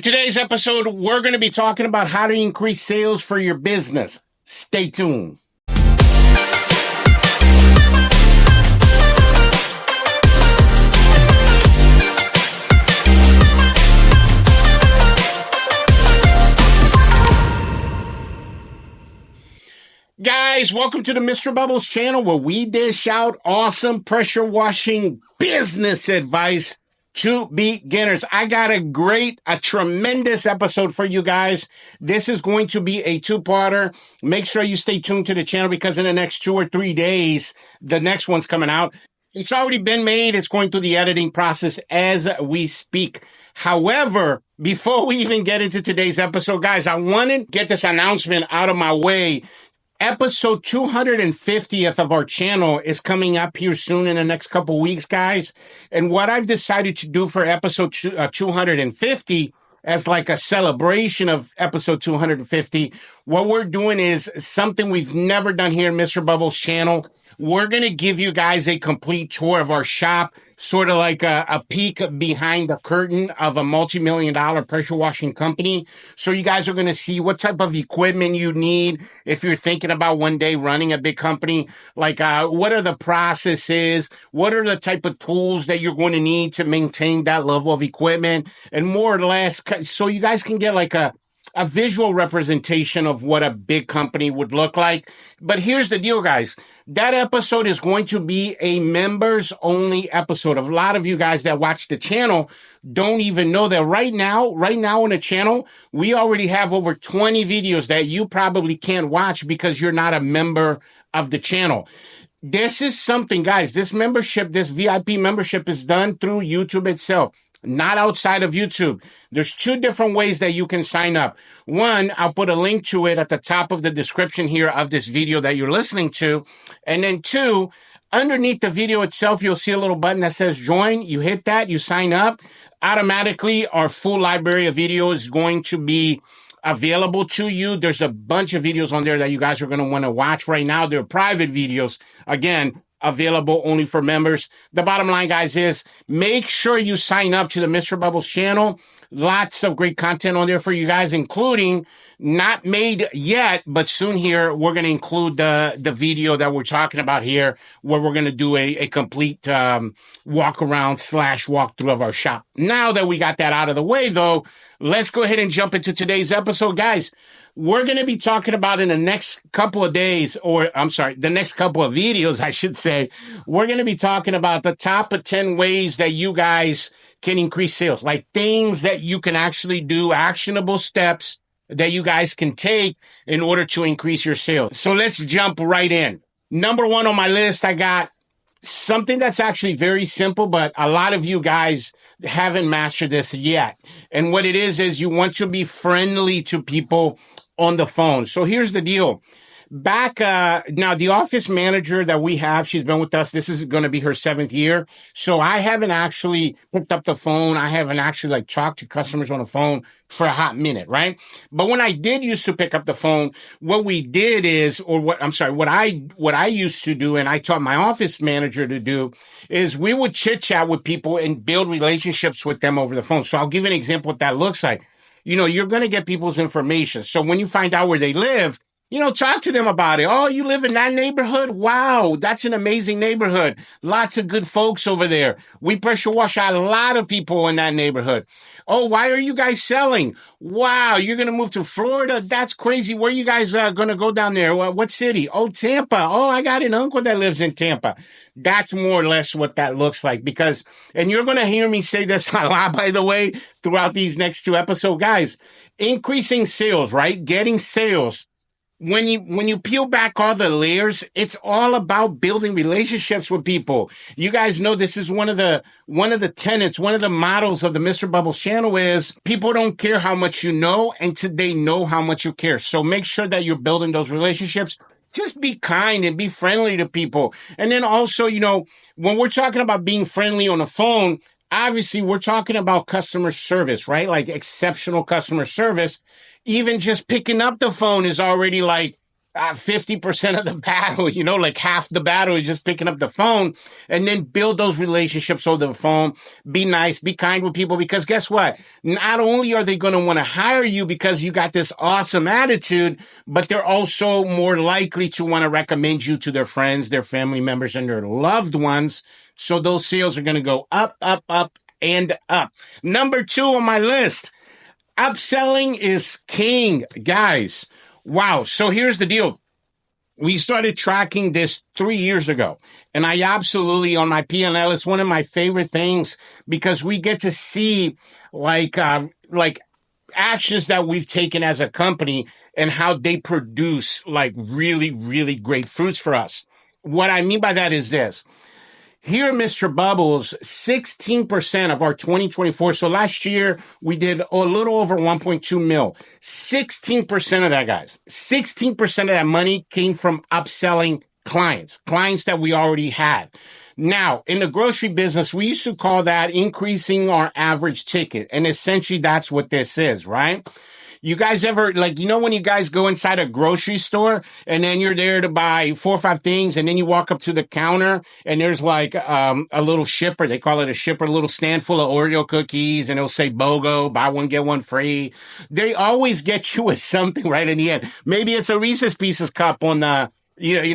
Today's episode, we're going to be talking about how to increase sales for your business. Stay tuned. Guys, welcome to the Mr. Bubbles channel where we dish out awesome pressure washing business advice to beginners. I got a tremendous episode for you guys. This is going to be a two-parter. Make sure you stay tuned to the channel because in the next 2 or 3 days, the next one's coming out. It's already been made. It's going through the editing process as we speak. However, before we even get into today's episode, guys, I want to get this announcement out of my way. Episode 250th of our channel is coming up here soon in the next couple weeks, guys. And what I've decided to do for episode 250 as like a celebration of episode 250, what we're doing is something we've never done here in Mr. Bubbles channel. We're going to give you guys a complete tour of our shop, sort of like a peek behind the curtain of a multi-million-dollar pressure washing company. So you guys are going to see what type of equipment you need if you're thinking about one day running a big company. Like what are the processes? What are the type of tools that you're going to need to maintain that level of equipment? And more or less, so you guys can get like a visual representation of what a big company would look like. But here's the deal, guys. That episode is going to be a members-only episode. A lot of you guys that watch the channel don't even know that right now on the channel, we already have over 20 videos that you probably can't watch because you're not a member of the channel. This is something, guys, this membership, this VIP membership is done through YouTube itself. Not outside of YouTube. There's 2 different ways that you can sign up. One, I'll put a link to it at the top of the description here of this video that you're listening to. And then 2, underneath the video itself, you'll see a little button that says join. You hit that, you sign up. Automatically, our full library of videos is going to be available to you. There's a bunch of videos on there that you guys are going to want to watch right now. They're private videos. Again, available only for members. The bottom line, guys, is make sure you sign up to the Mr. Bubbles channel. Lots of great content on there for you guys, including not made yet, but soon here, we're going to include the video that we're talking about here, where we're going to do a complete walk around / walkthrough of our shop. Now that we got that out of the way, though, let's go ahead and jump into today's episode, guys. We're going to be talking about in the next couple of days, the next couple of videos, I should say, we're going to be talking about the top of 10 ways that you guys can increase sales, like things that you can actually do, actionable steps that you guys can take in order to increase your sales. So let's jump right in. Number 1 on my list, I got something that's actually very simple, but a lot of you guys haven't mastered this yet. And what it is you want to be friendly to people on the phone. So here's the deal. Now the office manager that we have, she's been with us. This is going to be her 7th year. So I haven't actually picked up the phone. I haven't actually talked to customers on the phone for a hot minute, right? But when I did used to pick up the phone, what we did is, what I used to do, and I taught my office manager to do, is we would chit chat with people and build relationships with them over the phone. So I'll give an example what that looks like. You're going to get people's information. So when you find out where they live, talk to them about it. Oh, you live in that neighborhood? Wow, that's an amazing neighborhood. Lots of good folks over there. We pressure wash a lot of people in that neighborhood. Oh, why are you guys selling? Wow, you're going to move to Florida? That's crazy. Where are you guys going to go down there? What city? Oh, Tampa. Oh, I got an uncle that lives in Tampa. That's more or less what that looks like and you're going to hear me say this a lot, by the way, throughout these next 2 episodes. Guys, increasing sales, right? Getting sales. When you peel back all the layers, it's all about building relationships with people. You guys know this is one of the tenets, one of the models of the Mr. Bubbles channel is people don't care how much you know until they know how much you care. So make sure that you're building those relationships. Just be kind and be friendly to people. And then also, when we're talking about being friendly on the phone, obviously we're talking about customer service, right? Like exceptional customer service. Even just picking up the phone is already like 50% of the battle, like half the battle is just picking up the phone, and then build those relationships over the phone. Be nice, be kind with people, because guess what? Not only are they going to want to hire you because you got this awesome attitude, but they're also more likely to want to recommend you to their friends, their family members, and their loved ones. So those sales are going to go up, up, up, and up. Number 2 on my list, upselling is king, guys. Wow. So here's the deal. We started tracking this 3 years ago, and I absolutely, on my P&L, it's one of my favorite things, because we get to see like actions that we've taken as a company and how they produce like really, really great fruits for us. What I mean by that is this. Here at Mr. Bubbles, 16% of our 2024, so last year we did a little over 1.2 mil. 16% of that, guys, 16% of that money came from upselling clients that we already had. Now, in the grocery business, we used to call that increasing our average ticket. And essentially that's what this is, right? You guys ever, when you guys go inside a grocery store and then you're there to buy 4 or 5 things, and then you walk up to the counter and there's a little shipper, they call it a shipper, a little stand full of Oreo cookies, and it'll say BOGO, buy one, get one free. They always get you with something right in the end. Maybe it's a Reese's Pieces cup on the,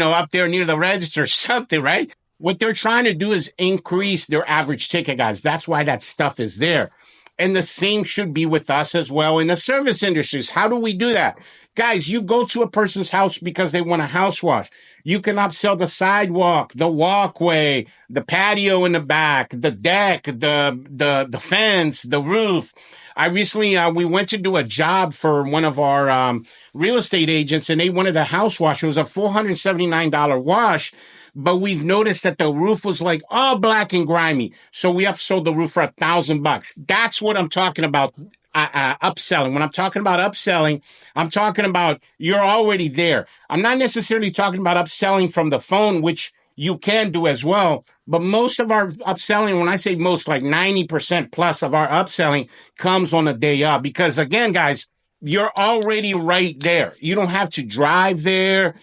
up there near the register or something, right? What they're trying to do is increase their average ticket, guys. That's why that stuff is there. And the same should be with us as well in the service industries. How do we do that? Guys, you go to a person's house because they want a house wash. You can upsell the sidewalk, the walkway, the patio in the back, the deck, the fence, the roof. I recently, we went to do a job for one of our real estate agents, and they wanted a house wash. It was a $479 wash. But we've noticed that the roof was like all black and grimy. So we upsold the roof for $1,000. That's what I'm talking about. Upselling. When I'm talking about upselling, I'm talking about you're already there. I'm not necessarily talking about upselling from the phone, which you can do as well. But most of our upselling, when I say most, like 90% plus of our upselling comes on the day of. Because again, guys, you're already right there. You don't have to drive there.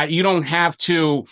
You don't have to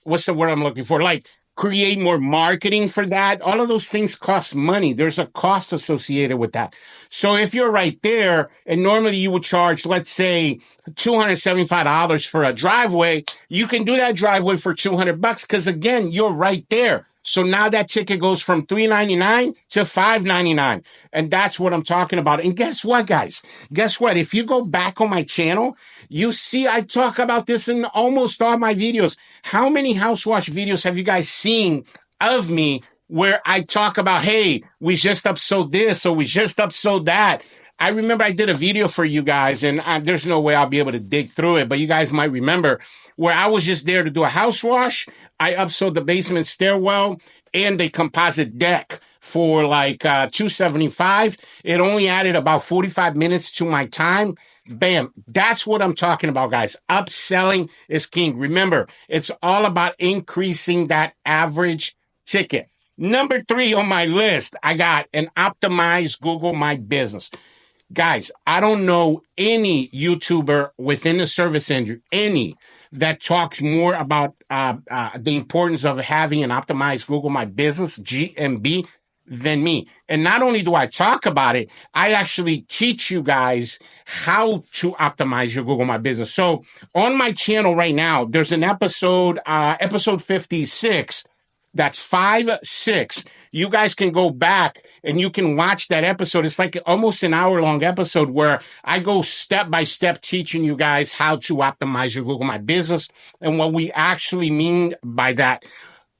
what's the word I'm looking for? Like create more marketing for that. All of those things cost money. There's a cost associated with that. So if you're right there, and normally you would charge, let's say, $275 for a driveway, you can do that driveway for $200 because again, you're right there. So now that ticket goes from $3.99 to $5.99. And that's what I'm talking about. And guess what, guys? Guess what? If you go back on my channel, you see I talk about this in almost all my videos. How many house wash videos have you guys seen of me where I talk about, hey, we just upsold this or we just upsold that? I remember I did a video for you guys, and there's no way I'll be able to dig through it, but you guys might remember, where I was just there to do a house wash. I upsold the basement stairwell and a composite deck for like $275. It only added about 45 minutes to my time. Bam. That's what I'm talking about, guys. Upselling is king. Remember, it's all about increasing that average ticket. Number 3 on my list, I got an optimized Google My Business. Guys, I don't know any YouTuber within the service industry, that talks more about the importance of having an optimized Google My Business, GMB, than me. And not only do I talk about it, I actually teach you guys how to optimize your Google My Business. So on my channel right now, there's an episode 56. That's 5-6. You guys can go back and you can watch that episode. It's like almost an hour-long episode where I go step by step teaching you guys how to optimize your Google My Business and what we actually mean by that.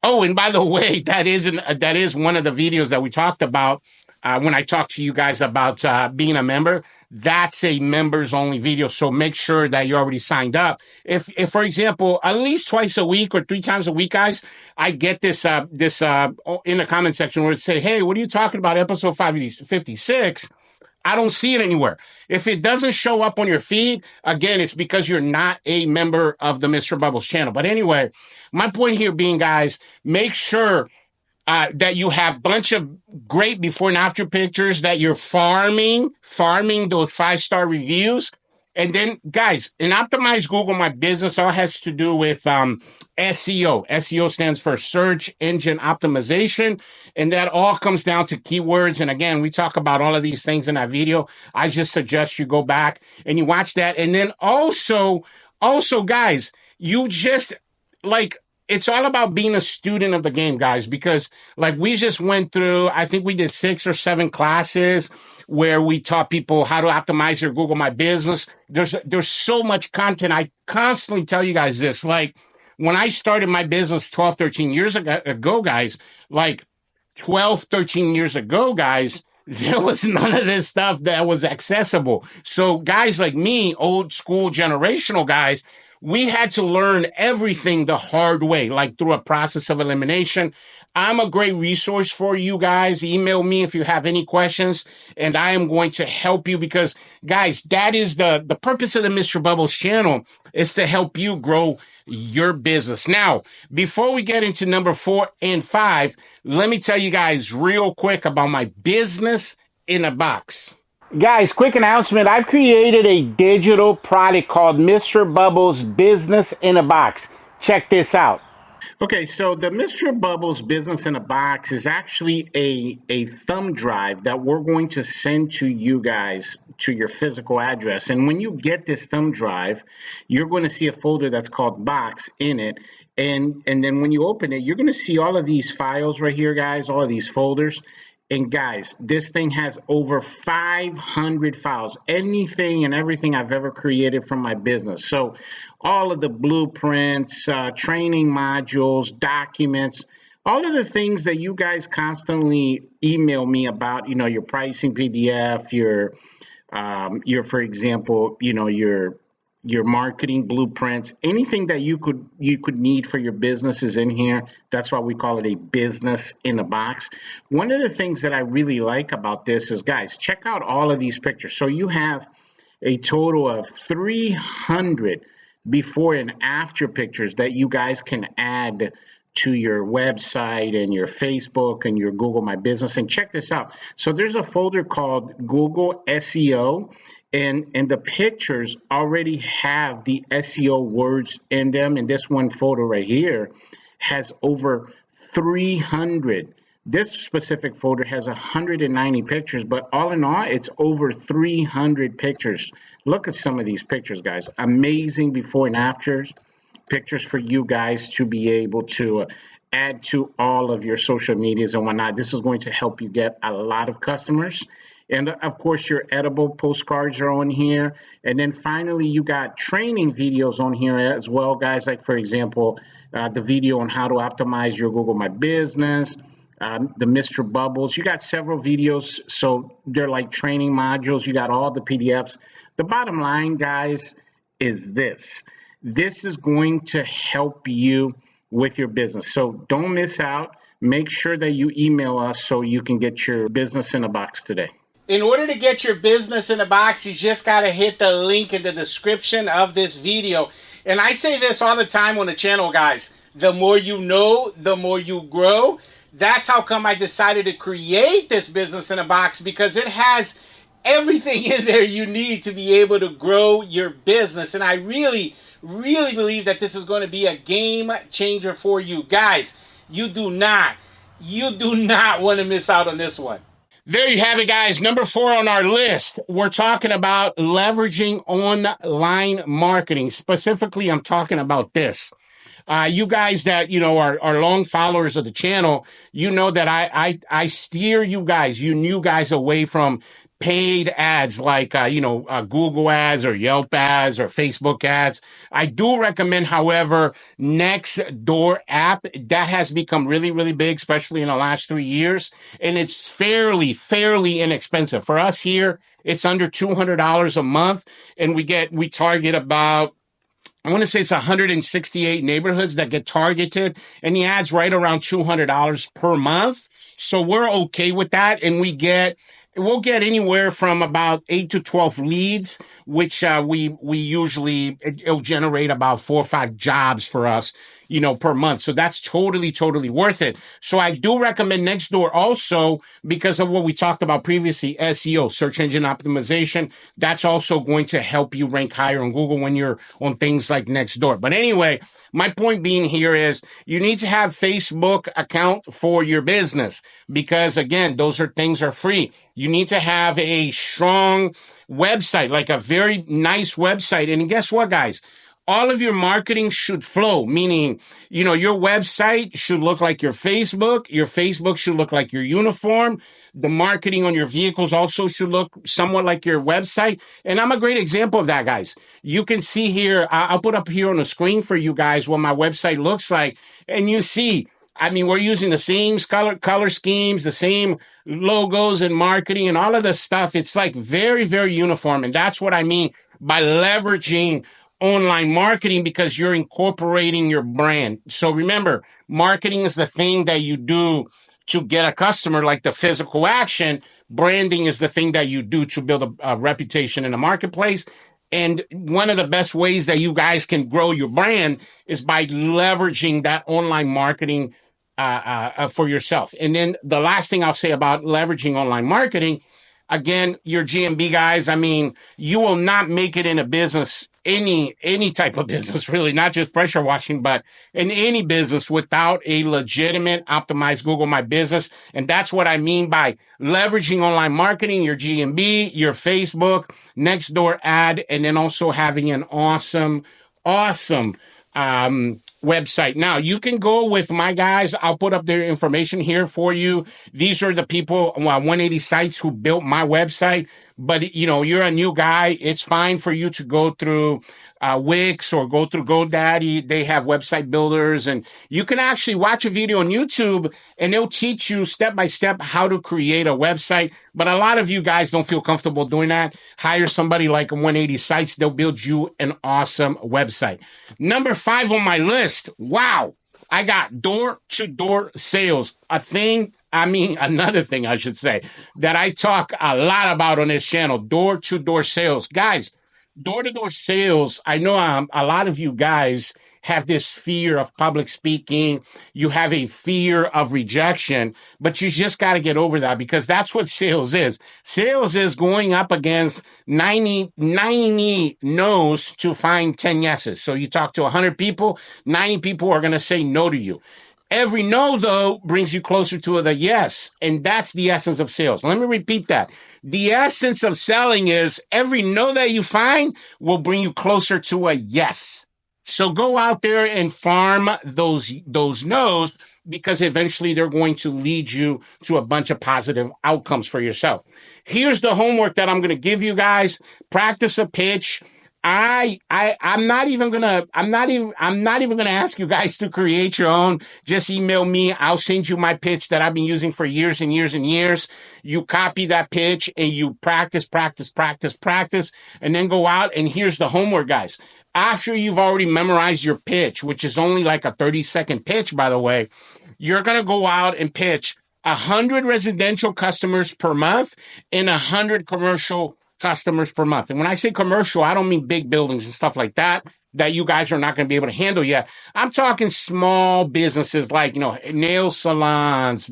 Oh, and by the way, that is one of the videos that we talked about when I talked to you guys about being a member. That's a members only video. So make sure that you're already signed up. If for example, at least twice a week or 3 times a week, guys, I get this in the comment section where it say, hey, what are you talking about? Episode 56. I don't see it anywhere. If it doesn't show up on your feed, again, it's because you're not a member of the Mr. Bubbles channel. But anyway, my point here being, guys, make sure that you have a bunch of great before and after pictures, that you're farming those 5-star reviews. And then, guys, in Optimize Google My Business, all has to do with SEO. SEO stands for Search Engine Optimization. And that all comes down to keywords. And again, we talk about all of these things in that video. I just suggest you go back and you watch that. And then also, guys, you just like, it's all about being a student of the game, guys, because like we just went through, I think we did 6 or 7 classes where we taught people how to optimize their Google My Business. There's so much content. I constantly tell you guys this, like when I started my business 12, 13 years ago, guys, like 12, 13 years ago, guys, there was none of this stuff that was accessible. So guys like me, old school generational guys, we had to learn everything the hard way, like through a process of elimination. I'm a great resource for you guys. Email me if you have any questions, and I am going to help you because, guys, that is the purpose of the Mr. Bubbles channel is to help you grow your business. Now, before we get into number 4 and 5, let me tell you guys real quick about my business in a box. Guys, quick announcement. I've created a digital product called Mr. Bubbles Business in a Box. Check this out. Okay, so the Mr. Bubbles Business in a Box is actually a thumb drive that we're going to send to you guys to your physical address. And when you get this thumb drive, you're going to see a folder that's called Box in it. And then when you open it, you're going to see all of these files right here, guys, all of these folders. And guys, this thing has over 500 files, anything and everything I've ever created from my business. So all of the blueprints, training modules, documents, all of the things that you guys constantly email me about, you know, your pricing PDF, your for example, you know, your marketing blueprints, anything that you could need for your business is in here. That's why we call it a business in a box. One of the things that I really like about this is, guys, check out all of these pictures. So you have a total of 300 before and after pictures that you guys can add to your website and your Facebook and your Google My Business. And check this out. So there's a folder called Google SEO. And the pictures already have the SEO words in them. And this one photo right here has over 300. This specific folder has 190 pictures, but all in all, it's over 300 pictures. Look at some of these pictures, guys. Amazing before and afters pictures for you guys to be able to add to all of your social medias and whatnot. This is going to help you get a lot of customers. And of course, your edible postcards are on here. And then finally, you got training videos on here as well, guys. Like, for example, the video on how to optimize your Google My Business, the Mr. Bubbles. You got several videos. So they're like training modules. You got all the PDFs. The bottom line, guys, is this. This is going to help you with your business. So don't miss out. Make sure that you email us so you can get your business in a box today. In order to get your business in a box, you just got to hit the link in the description of this video. And I say this all the time on the channel, guys. The more you know, the more you grow. That's how come I decided to create this business in a box, because it has everything in there you need to be able to grow your business. And I really believe that this is going to be a game changer for you. Guys, you do not want to miss out on this one. There you have it, guys. Number 4 on our list. We're talking about leveraging online marketing. Specifically, I'm talking about this. You guys that, you know, are long followers of the channel, you know that I steer you guys away from paid ads like, Google ads or Yelp ads or Facebook ads. I do recommend, however, Nextdoor app. That has become really big, especially in the last 3 years. And it's fairly inexpensive. For us here, it's under $200 a month. And we target about, I want to say it's 168 neighborhoods that get targeted, and the ads right around $200 per month. So we're okay with that. And we get we'll get anywhere from about 8 to 12 leads, which we usually, it'll generate about 4 or 5 jobs for us, per month. So that's totally worth it. So I do recommend Nextdoor also because of what we talked about previously, SEO, search engine optimization. That's also going to help you rank higher on Google when you're on things like Nextdoor. But anyway, my point being here is you need to have Facebook account for your business because again, those things are free. You need to have a strong website, like a very nice website. And guess what, guys? All of your marketing should flow, meaning, your website should look like your Facebook should look like your uniform. The marketing on your vehicles also should look somewhat like your website. And I'm a great example of that, guys. You can see here, I'll put up here on the screen for you guys what my website looks like. And you see, we're using the same color schemes, the same logos and marketing and all of this stuff. It's like very uniform. And that's what I mean by leveraging online marketing because you're incorporating your brand. So remember, marketing is the thing that you do to get a customer, like the physical action. Branding is the thing that you do to build a reputation in the marketplace. And one of the best ways that you guys can grow your brand is by leveraging that online marketing for yourself. And then the last thing I'll say about leveraging online marketing, again, your GMB guys, you will not make it in a business, any type of business, really, not just pressure washing, but in any business without a legitimate optimized Google My Business. And that's what I mean by leveraging online marketing, your GMB, your Facebook, Nextdoor ad, and then also having an awesome website. Now, you can go with my guys. I'll put up their information here for you. These are the people, 180 Sites, who built my website. But, you're a new guy. It's fine for you to go through Wix or go through GoDaddy. They have website builders. And you can actually watch a video on YouTube and they'll teach you step by step how to create a website. But a lot of you guys don't feel comfortable doing that. Hire somebody like 180 Sites. They'll build you an awesome website. Number 5 on my list. Wow. I got door-to-door sales. Another thing I should say that I talk a lot about on this channel, door-to-door sales. Guys, door-to-door sales, I know a lot of you guys have this fear of public speaking. You have a fear of rejection, but you just got to get over that because that's what sales is. Sales is going up against 90 no's to find 10 yeses. So you talk to 100 people, 90 people are going to say no to you. Every no, though, brings you closer to the yes, and that's the essence of sales. Let me repeat that. The essence of selling is every no that you find will bring you closer to a yes. So go out there and farm those no's because eventually they're going to lead you to a bunch of positive outcomes for yourself. Here's the homework that I'm going to give you guys. Practice a pitch. I'm not even gonna ask you guys to create your own. Just email me. I'll send you my pitch that I've been using for years and years and years. You copy that pitch and you practice, and then go out. And here's the homework, guys. After you've already memorized your pitch, which is only like a 30-second pitch, by the way, you're going to go out and pitch 100 residential customers per month and 100 commercial customers per month. And when I say commercial, I don't mean big buildings and stuff like that you guys are not going to be able to handle yet. I'm talking small businesses like, nail salons,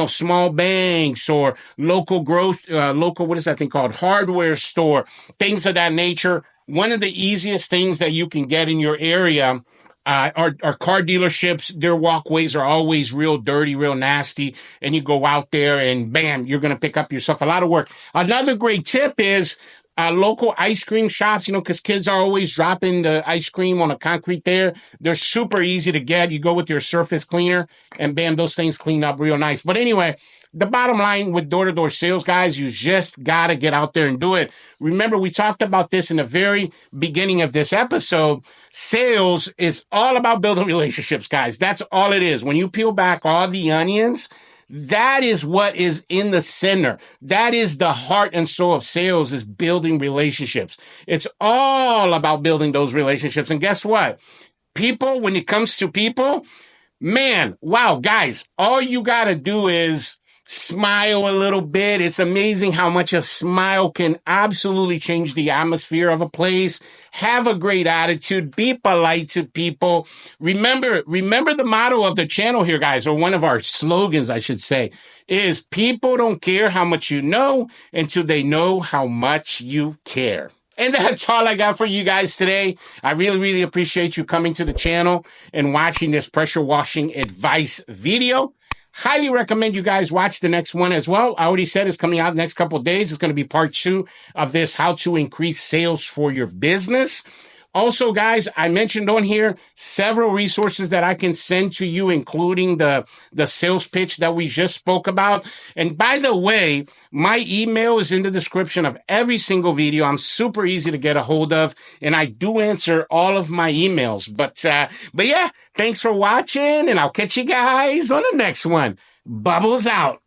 small banks or local, what is that thing called? Hardware store, things of that nature. One of the easiest things that you can get in your area are car dealerships. Their walkways are always real dirty, real nasty. And you go out there and bam, you're going to pick up yourself a lot of work. Another great tip is local ice cream shops, because kids are always dropping the ice cream on the concrete there. They're super easy to get. You go with your surface cleaner and bam, those things clean up real nice. But anyway, the bottom line with door-to-door sales, guys, you just got to get out there and do it. Remember, we talked about this in the very beginning of this episode. Sales is all about building relationships, guys. That's all it is. When you peel back all the onions, that is what is in the center. That is the heart and soul of sales, is building relationships. It's all about building those relationships. And guess what? People, when it comes to people, man, wow, guys, all you got to do is smile a little bit. It's amazing how much a smile can absolutely change the atmosphere of a place. Have a great attitude. Be polite to people. Remember the motto of the channel here, guys, or one of our slogans, I should say, is people don't care how much you know until they know how much you care. And that's all I got for you guys today. I really, really appreciate you coming to the channel and watching this pressure washing advice video. Highly recommend you guys watch the next one as well. I already said it's coming out the next couple of days. It's going to be part 2 of this, how to increase sales for your business. Also, guys, I mentioned on here several resources that I can send to you, including the sales pitch that we just spoke about. And by the way, my email is in the description of every single video. I'm super easy to get a hold of, and I do answer all of my emails. But yeah, thanks for watching, and I'll catch you guys on the next one. Bubbles out.